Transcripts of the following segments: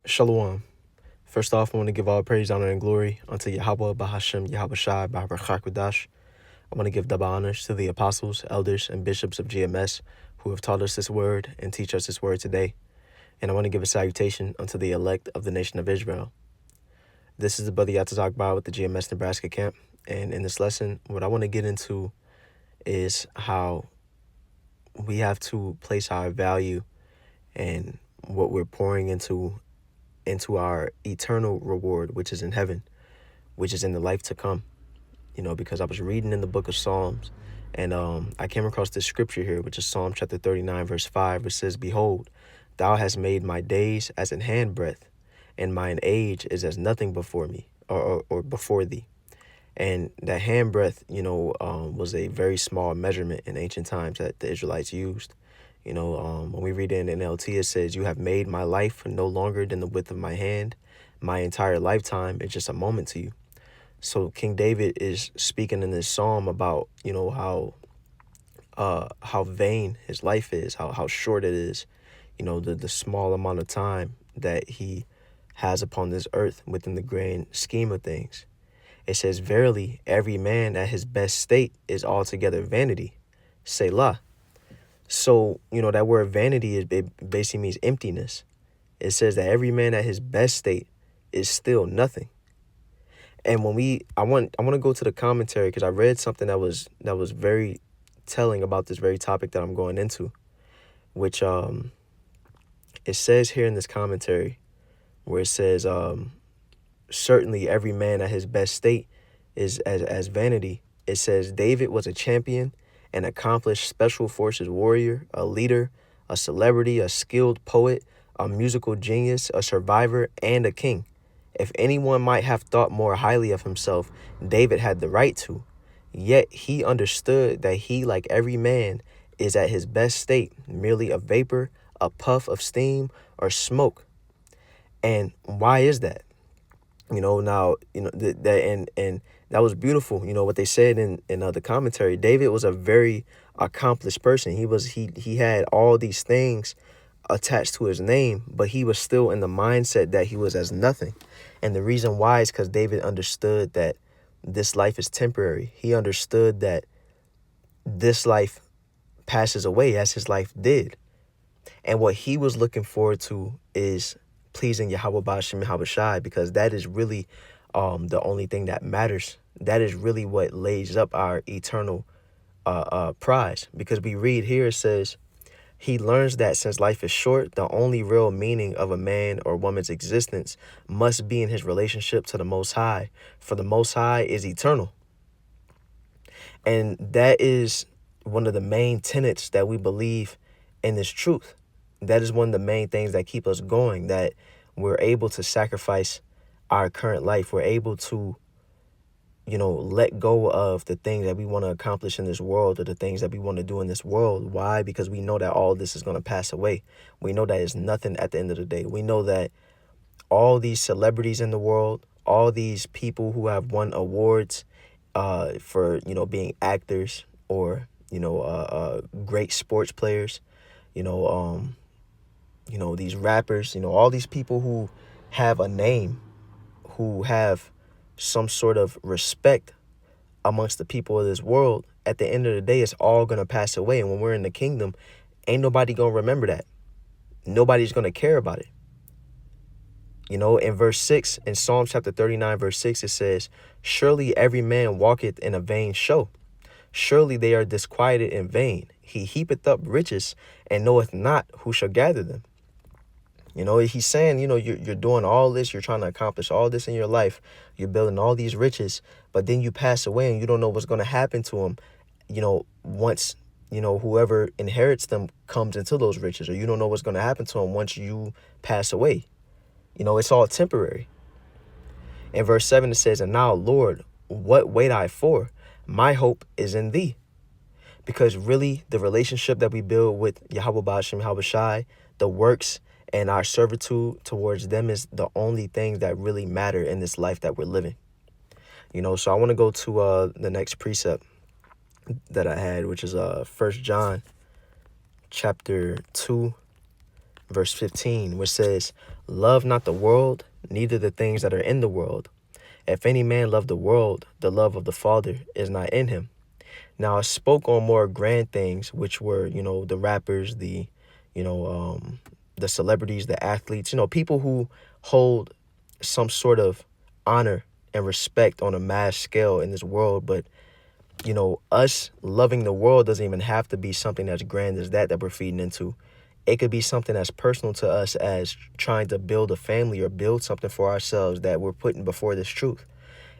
Shalom. First off, I want to give all praise, honor, and glory unto Yahweh, Bahashem, Yahweh Shai, Baharakakadash. I want to give double honors to the apostles, elders, and bishops of GMS who have taught us this word and teach us this word today. And I want to give a salutation unto the elect of the nation of Israel. This is the Brother Yatazak with the GMS Nebraska camp. And in this lesson, what I want to get into is how we have to place our value and what we're pouring into our eternal reward, which is in heaven, which is in the life to come. Because I was reading in the book of Psalms, and I came across this scripture here, which is Psalm chapter 39, verse 5, which says, "Behold, thou hast made my days as an handbreadth, and mine age is as nothing before me, or before thee." And that handbreadth, was a very small measurement in ancient times that the Israelites used. When we read it in NLT, it says, "You have made my life no longer than the width of my hand. My entire lifetime is just a moment to you." So King David is speaking in this psalm about, how vain his life is, how short it is, the small amount of time that he has upon this earth within the grand scheme of things. It says, "Verily, every man at his best state is altogether vanity. Selah." So, that word vanity, it basically means emptiness. It says that every man at his best state is still nothing. And I want to go to the commentary, because I read something that was very telling about this very topic that I'm going into, which it says here in this commentary, where it says, "Certainly every man at his best state is as vanity." It says, "David was a champion, an accomplished special forces warrior, a leader, a celebrity, a skilled poet, a musical genius, a survivor, and a king. If anyone might have thought more highly of himself, David had the right to. Yet he understood that he, like every man, is at his best state, merely a vapor, a puff of steam, or smoke." And why is that? That was beautiful. What they said in the commentary. David was a very accomplished person. He had all these things attached to his name, but he was still in the mindset that he was as nothing. And the reason why is because David understood that this life is temporary. He understood that this life passes away as his life did. And what he was looking forward to is pleasing Yahweh Ba'ashem Yahweh Shai, because that is really the only thing that matters. That is really what lays up our eternal prize. Because we read here, it says, "He learns that since life is short, the only real meaning of a man or woman's existence must be in his relationship to the Most High, for the Most High is eternal." And that is one of the main tenets that we believe in this truth. That is one of the main things that keep us going, that we're able to sacrifice our current life. We're able to, let go of the things that we want to accomplish in this world, or the things that we want to do in this world. Why? Because we know that all this is going to pass away. We know that it's nothing at the end of the day. We know that all these celebrities in the world, all these people who have won awards for, being actors, or, great sports players, these rappers, all these people who have a name, who have some sort of respect amongst the people of this world, at the end of the day, it's all going to pass away. And when we're in the kingdom, ain't nobody going to remember that. Nobody's going to care about it. In verse 6, in Psalm chapter 39, verse 6, it says, "Surely every man walketh in a vain show. Surely they are disquieted in vain. He heapeth up riches, and knoweth not who shall gather them." He's saying, you're doing all this, you're trying to accomplish all this in your life, you're building all these riches, but then you pass away and you don't know what's going to happen to them, once, whoever inherits them comes into those riches, or you don't know what's going to happen to them once you pass away. It's all temporary. In verse 7, it says, "And now, Lord, what wait I for? My hope is in thee." Because really, the relationship that we build with Yahweh Ba'ashem Yahweh Shai, the works and our servitude towards them, is the only things that really matter in this life that we're living. So I want to go to the next precept that I had, which is 1 John chapter 2, verse 15, which says, "Love not the world, neither the things that are in the world. If any man love the world, the love of the Father is not in him." Now, I spoke on more grand things, which were, the rappers, you know, the celebrities, the athletes, people who hold some sort of honor and respect on a mass scale in this world. But, us loving the world doesn't even have to be something as grand as that we're feeding into. It could be something as personal to us as trying to build a family or build something for ourselves that we're putting before this truth.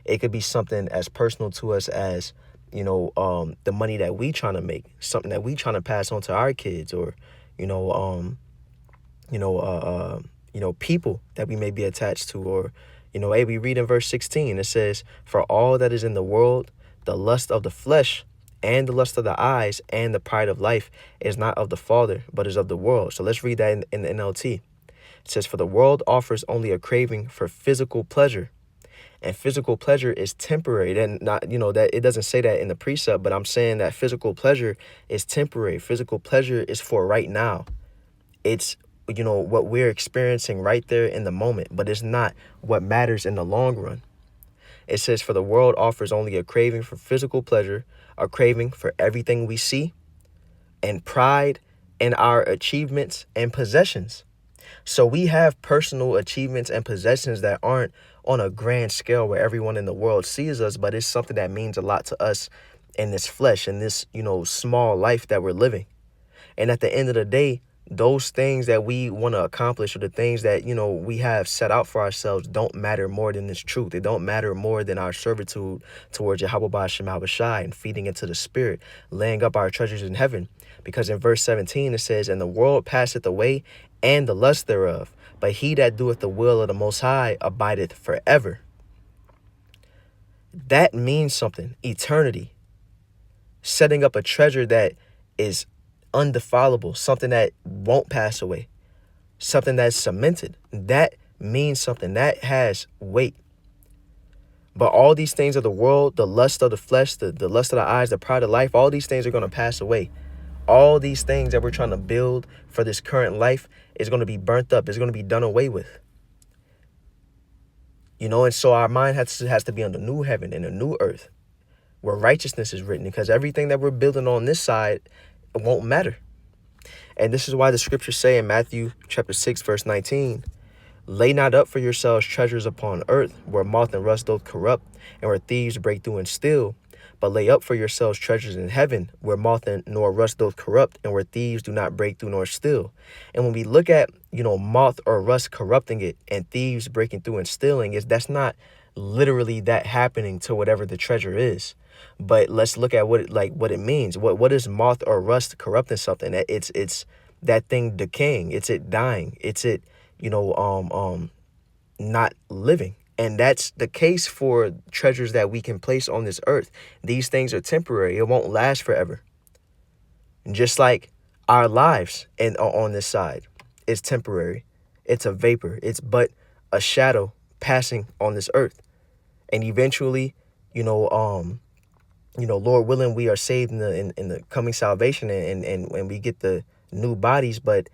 It could be something as personal to us as, the money that we trying to make, something that we trying to pass on to our kids, or, you know, um, people that we may be attached to, or, hey, we read in verse 16, it says, "For all that is in the world, the lust of the flesh and the lust of the eyes and the pride of life is not of the Father, but is of the world." So let's read that in the NLT. It says, "For the world offers only a craving for physical pleasure, and physical pleasure is temporary." And not, that it doesn't say that in the precept, but I'm saying that physical pleasure is temporary. Physical pleasure is for right now. It's, what we're experiencing right there in the moment, but it's not what matters in the long run. It says, "For the world offers only a craving for physical pleasure, a craving for everything we see, and pride in our achievements and possessions." So we have personal achievements and possessions that aren't on a grand scale where everyone in the world sees us, but it's something that means a lot to us in this flesh, in this, small life that we're living. And at the end of the day, those things that we want to accomplish, or the things that, we have set out for ourselves, don't matter more than this truth. It don't matter more than our servitude towards Yahweh Ba'ashem Yahushai and feeding into the Spirit, laying up our treasures in heaven. Because in verse 17 it says, "And the world passeth away, and the lust thereof, but he that doeth the will of the Most High abideth forever." That means something. Eternity. Setting up a treasure that is undefilable, something that won't pass away, something that's cemented. That means something. That has weight. But all these things of the world, the lust of the flesh, the lust of the eyes, the pride of life, all these things are going to pass away. All these things that we're trying to build for this current life is going to be burnt up. It's going to be done away with. And so our mind has to be on the new heaven and the new earth where righteousness is written, because everything that we're building on this side, it won't matter. And this is why the scriptures say in Matthew chapter 6, verse 19, "Lay not up for yourselves treasures upon earth, where moth and rust doth corrupt, and where thieves break through and steal. But lay up for yourselves treasures in heaven, where moth and nor rust doth corrupt, and where thieves do not break through nor steal." And when we look at, moth or rust corrupting it and thieves breaking through and stealing, that's not literally that happening to whatever the treasure is. But let's look at what it means. What is moth or rust corrupting something? It's that thing decaying. It's it dying. It's it, not living. And that's the case for treasures that we can place on this earth. These things are temporary. It won't last forever. Just like our lives on this side is temporary. It's a vapor. It's but a shadow passing on this earth. And eventually, Lord willing, we are saved in the coming salvation, and we get the new bodies. But,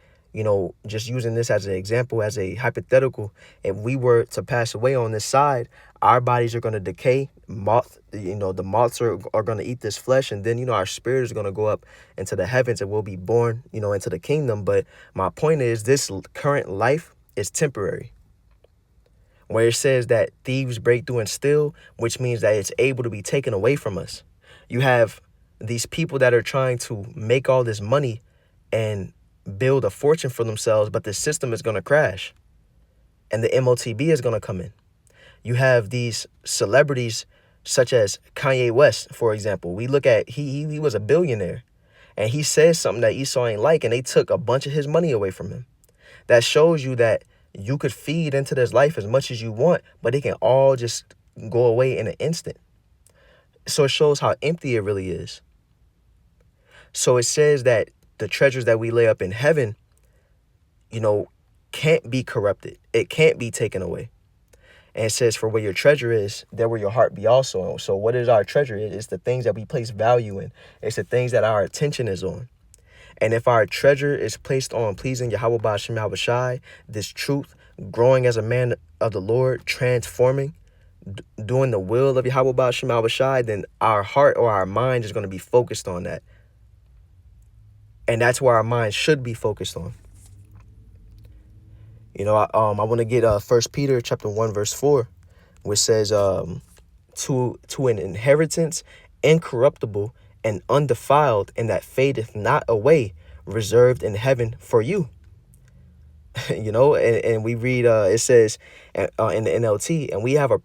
just using this as an example, as a hypothetical, if we were to pass away on this side, our bodies are going to decay. The moths are going to eat this flesh, and then, our spirit is going to go up into the heavens, and we'll be born, into the kingdom. But my point is, this current life is temporary. Where it says that thieves break through and steal, which means that it's able to be taken away from us. You have these people that are trying to make all this money and build a fortune for themselves, but the system is going to crash and the MOTB is going to come in. You have these celebrities such as Kanye West, for example. We look at, he was a billionaire, and he says something that Esau ain't like, and they took a bunch of his money away from him. That shows you that you could feed into this life as much as you want, but it can all just go away in an instant. So it shows how empty it really is. So it says that the treasures that we lay up in heaven, can't be corrupted. It can't be taken away. And it says, "For where your treasure is, there will your heart be also." So what is our treasure? It's the things that we place value in. It's the things that our attention is on. And if our treasure is placed on pleasing Yahweh Ba'ashem Yahweh Shai, this truth, growing as a man of the Lord, transforming, doing the will of Yahweh Ba'ashem Yahweh Shai, then our heart or our mind is going to be focused on that. And that's where our mind should be focused on. You know, I want to get 1 Peter chapter 1, verse 4, which says, to an inheritance incorruptible and undefiled, and that fadeth not away, reserved in heaven for you. You know, and we read, it says in the NLT, and we have a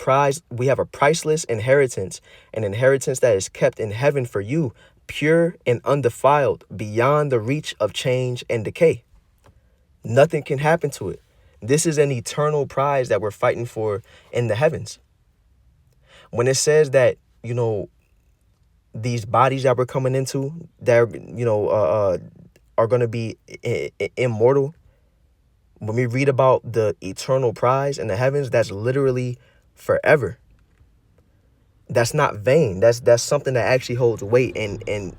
priceless inheritance, an inheritance that is kept in heaven for you, pure and undefiled, beyond the reach of change and decay. Nothing can happen to it. This is an eternal prize that we're fighting for in the heavens. When it says that, you know, these bodies that we're coming into, that, you know, are going to be immortal. When we read about the eternal prize in the heavens, that's literally forever. That's not vain. That's something that actually holds weight. And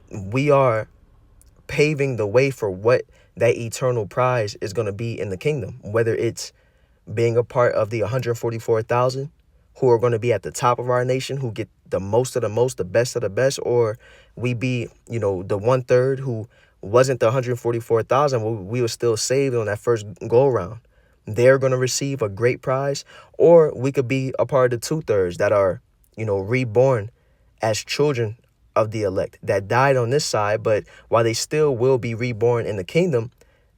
we are paving the way for what that eternal prize is going to be in the kingdom, whether it's being a part of the 144,000 who are going to be at the top of our nation, who get the most of the most, the best of the best, or we be, you know, the 1/3 who wasn't the 144,000, we were still saved on that first go around. They're going to receive a great prize, or we could be a part of the 2/3 that are, you know, reborn as children of the elect that died on this side, but while they still will be reborn in the kingdom,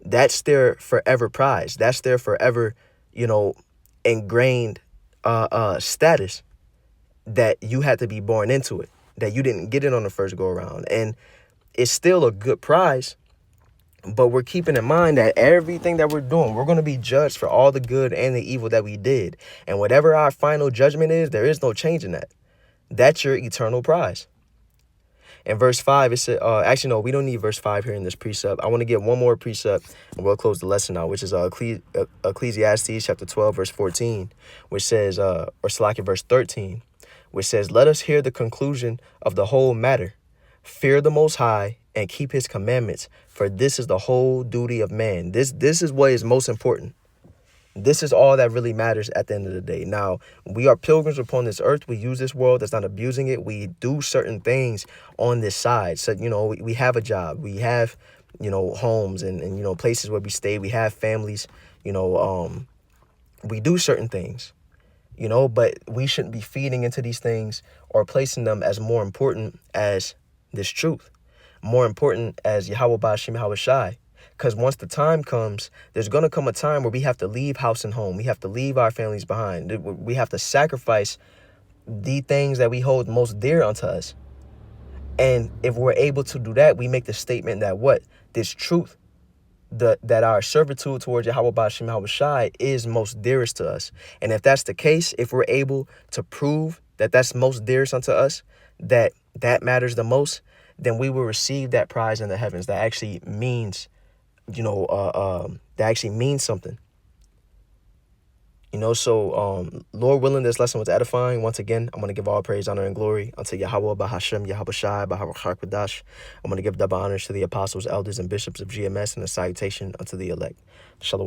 that's their forever prize. That's their forever, you know, ingrained status, that you had to be born into it, that you didn't get it on the first go around. And it's still a good prize, but we're keeping in mind that everything that we're doing, we're going to be judged for all the good and the evil that we did. And whatever our final judgment is, there is no change in that. That's your eternal prize. In verse 5, it said, actually, no, we don't need verse 5 here in this precept. I want to get one more precept, and we'll close the lesson out, which is Ecclesiastes chapter 12, verse 14, which says, or Salakia, verse 13, which says, let us hear the conclusion of the whole matter. Fear the Most High and keep his commandments, for this is the whole duty of man. This is what is most important. This is all that really matters at the end of the day. Now, we are pilgrims upon this earth. We use this world. That's not abusing it. We do certain things on this side. So, you know, we have a job. We have, you know, homes and, you know, places where we stay. We have families. You know, we do certain things, you know, but we shouldn't be feeding into these things or placing them as more important as this truth, more important as Yahweh Ba'ashem Yahweh Shai. Because once the time comes, there's going to come a time where we have to leave house and home. We have to leave our families behind. We have to sacrifice the things that we hold most dear unto us. And if we're able to do that, we make the statement that what? This truth, that our servitude towards Yahweh Ba'ashem Yahweh Shai is most dearest to us. And if that's the case, if we're able to prove that that's most dearest unto us, that matters the most, then we will receive that prize in the heavens. That actually means, you know, that actually means something. You know, so Lord willing, this lesson was edifying. Once again, I'm going to give all praise, honor, and glory unto Yahweh Ba'ashem Yahweh Shai B'Ruach HaKodesh. I'm going to give double honors to the apostles, elders, and bishops of GMS, and a salutation unto the elect. Shalom.